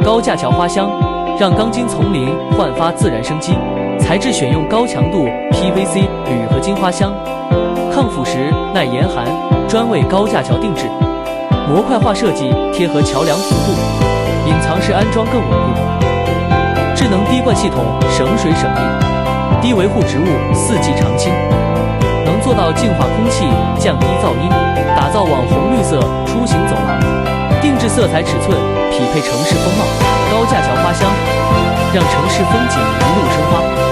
高架桥花香，让钢筋丛林焕发自然生机。材质选用高强度 PVC 铝合金花香，抗腐蚀、耐严寒，专为高架桥定制。模块化设计贴合桥梁幅度，隐藏式安装更稳固。智能滴灌系统省水省力，低维护植物4季常青，能做到净化空气、降低噪音，打造网红绿色出行走廊。定制色彩尺寸匹配城市风貌，高架桥花香，让城市风景一路生花。